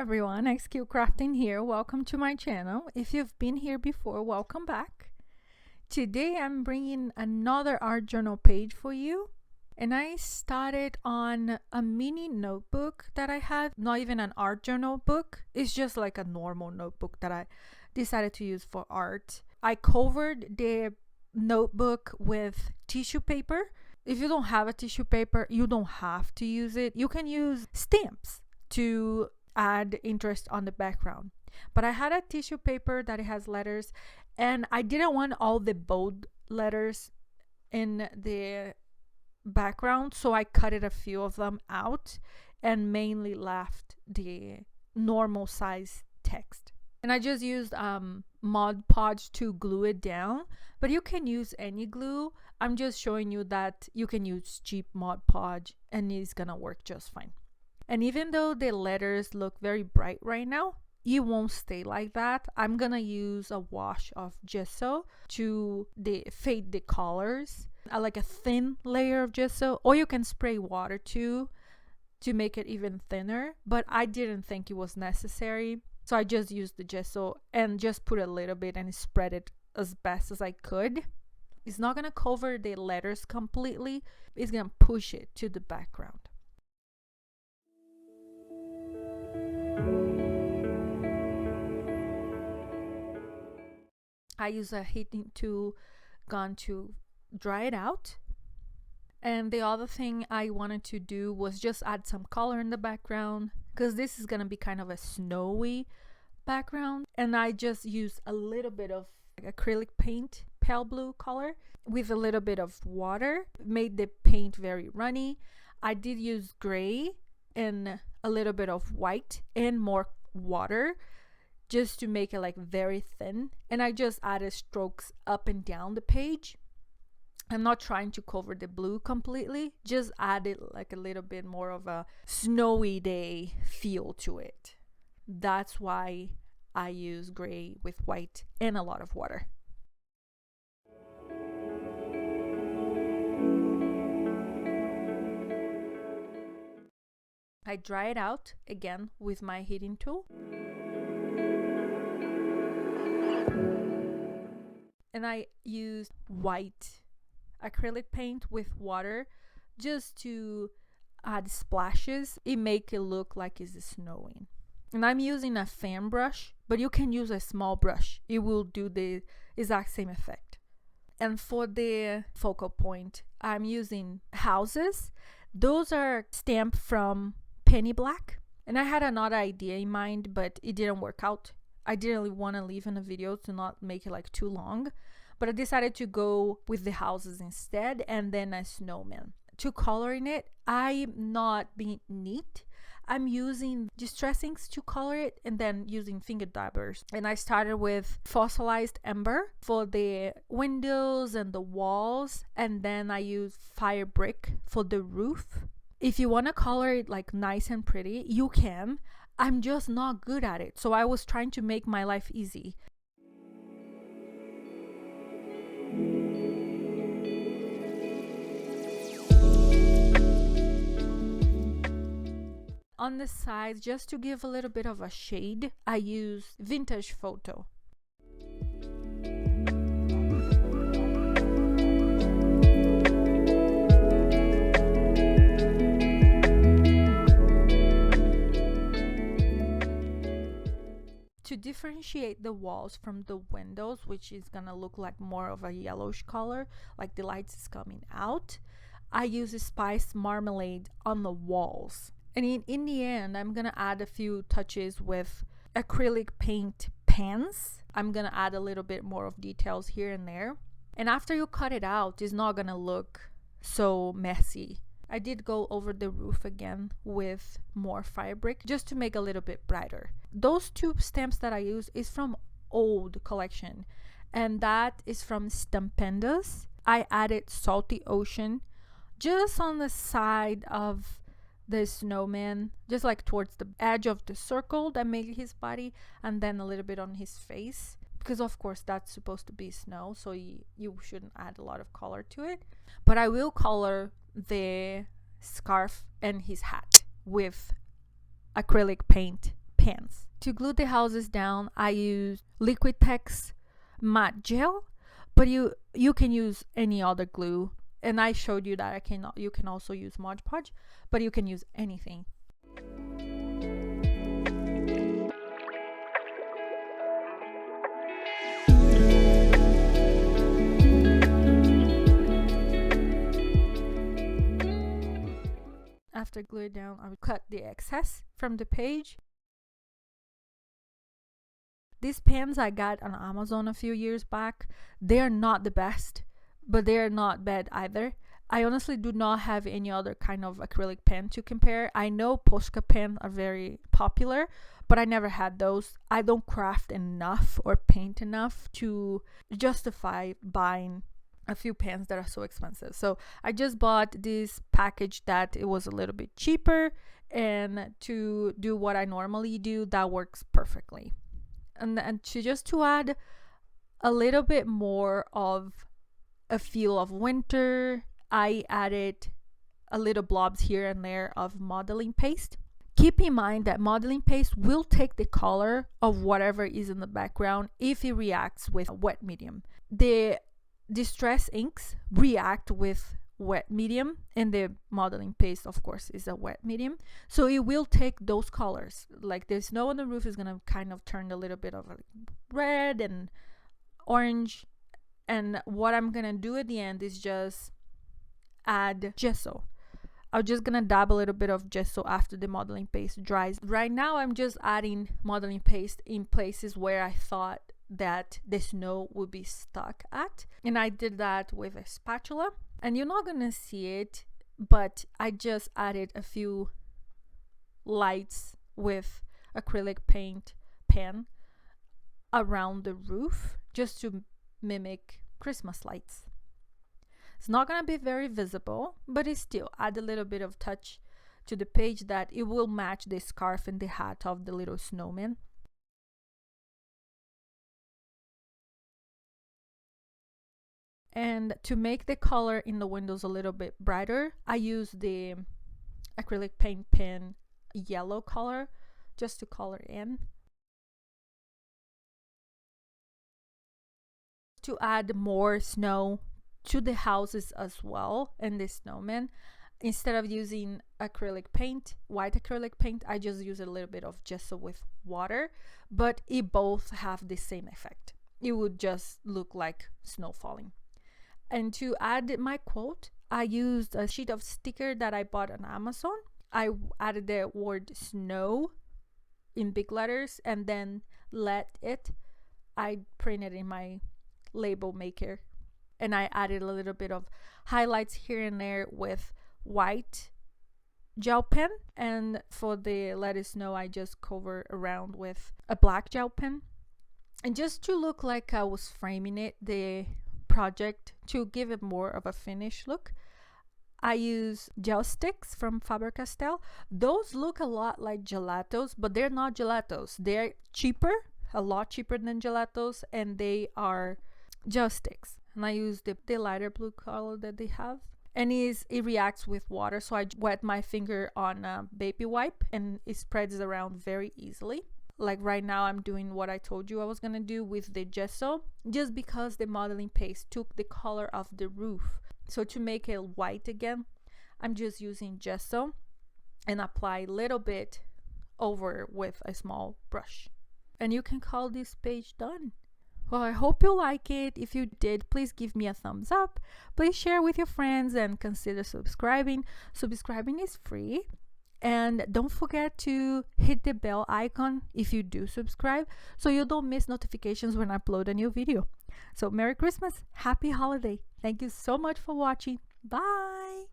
everyone, XQ Crafting here. Welcome to my channel. If you've been here before, welcome back. Today I'm bringing another art journal page for you. And I started on a mini notebook that I had, not even an art journal book. It's just like a normal notebook that I decided to use for art. I covered the notebook with tissue paper. If you don't have a tissue paper, you don't have to use it. You can use stamps to add interest on the background, but I had a tissue paper that it has letters, and I didn't want all the bold letters in the background, so I cut a few of them out and mainly left the normal size text. And I just used Mod Podge to glue it down, but you can use any glue. I'm just showing you that you can use cheap Mod Podge and it's gonna work just fine. And even though the letters look very bright right now, it won't stay like that. I'm gonna use a wash of gesso to fade the colors. I like a thin layer of gesso, or you can spray water too to make it even thinner, but I didn't think it was necessary. So I just used the gesso and just put a little bit and spread it as best as I could. It's not gonna cover the letters completely. It's gonna push it to the background. I use a heating tool gun to dry it out. And the other thing I wanted to do was just add some color in the background, because this is gonna be kind of a snowy background. And I just used a little bit of acrylic paint, pale blue color, with a little bit of water. Made the paint very runny. I did use gray and a little bit of white and more water, just to make it like very thin. And I just added strokes up and down the page. I'm not trying to cover the blue completely, just added like a little bit more of a snowy day feel to it. That's why I use gray with white and a lot of water. I dry it out again with my heating tool. And I used white acrylic paint with water just to add splashes. It make it look like it's snowing. And I'm using a fan brush, but you can use a small brush. It will do the exact same effect. And for the focal point, I'm using houses. Those are stamped from Penny Black. And I had another idea in mind, but it didn't work out. I didn't really want to leave in a video to not make it like too long, but I decided to go with the houses instead, and then a snowman. To color in it, I'm not being neat. I'm using distress inks to color it, and then using finger dabbers. And I started with fossilized ember for the windows and the walls, and then I used fire brick for the roof. If you want to color it like nice and pretty, you can. I'm just not good at it, so I was trying to make my life easy. On the sides, just to give a little bit of a shade, I use Vintage Photo. To differentiate the walls from the windows, which is gonna look like more of a yellowish color, like the lights is coming out, I use a spiced marmalade on the walls. And in the end, I'm gonna add a few touches with acrylic paint pens. I'm gonna add a little bit more of details here and there. And after you cut it out, it's not gonna look so messy. I did go over the roof again with more fire brick just to make a little bit brighter. Those two stamps that I use is from old collection, and that is from Stampendas. I added Salty Ocean just on the side of the snowman, just like towards the edge of the circle that made his body, and then a little bit on his face, because of course that's supposed to be snow, so you shouldn't add a lot of color to it. But I will color the scarf and his hat with acrylic paint pens. To glue the houses down, I use Liquitex matte gel, but you can use any other glue. And I showed you that you can also use Mod Podge, but you can use anything. After glue it down, I would cut the excess from the page. These pens I got on Amazon a few years back. They're not the best, but they're not bad either. I honestly do not have any other kind of acrylic pen to compare. I know Posca pen are very popular, but I never had those. I don't craft enough or paint enough to justify buying a few pens that are so expensive. So I just bought this package that it was a little bit cheaper, and to do what I normally do, that works perfectly. And to add a little bit more of a feel of winter, I added a little blobs here and there of modeling paste. Keep in mind that modeling paste will take the color of whatever is in the background if it reacts with a wet medium. The distress inks react with wet medium, and the modeling paste, of course, is a wet medium, so it will take those colors. Like the snow on the roof is gonna kind of turn a little bit of red and orange, and what I'm gonna do at the end is just add gesso. I'm just gonna dab a little bit of gesso after the modeling paste dries. Right now I'm just adding modeling paste in places where I thought that the snow would be stuck at, and I did that with a spatula. And you're not gonna see it, but I just added a few lights with acrylic paint pen around the roof just to mimic Christmas lights. It's not gonna be very visible, but it still add a little bit of touch to the page that it will match the scarf and the hat of the little snowman. And to make the color in the windows a little bit brighter, I use the acrylic paint pen yellow color just to color in. To add more snow to the houses as well and the snowman, instead of using acrylic paint, white acrylic paint, I just use a little bit of gesso with water, but it both have the same effect. It would just look like snow falling. And to add my quote, I used a sheet of sticker that I bought on Amazon. I added the word snow in big letters and then I printed in my label maker, and I added a little bit of highlights here and there with white gel pen, and for the let it snow I just cover around with a black gel pen. And just to look like I was framing it, the project, to give it more of a finished look, I use gel sticks from Faber-Castell. Those look a lot like gelatos, but they're not gelatos. They're cheaper, a lot cheaper than gelatos, and they are gel sticks. And I use the lighter blue color that they have, and it reacts with water, so I wet my finger on a baby wipe and it spreads around very easily. Like right now I'm doing what I told you I was gonna do with the gesso, just because the modeling paste took the color of the roof. So to make it white again, I'm just using gesso and apply a little bit over with a small brush. And you can call this page done. Well, I hope you like it. If you did, please give me a thumbs up. Please share with your friends and consider subscribing. Subscribing is free. And don't forget to hit the bell icon if you do subscribe, so you don't miss notifications when I upload a new video. So Merry Christmas, Happy Holiday. Thank you so much for watching. Bye.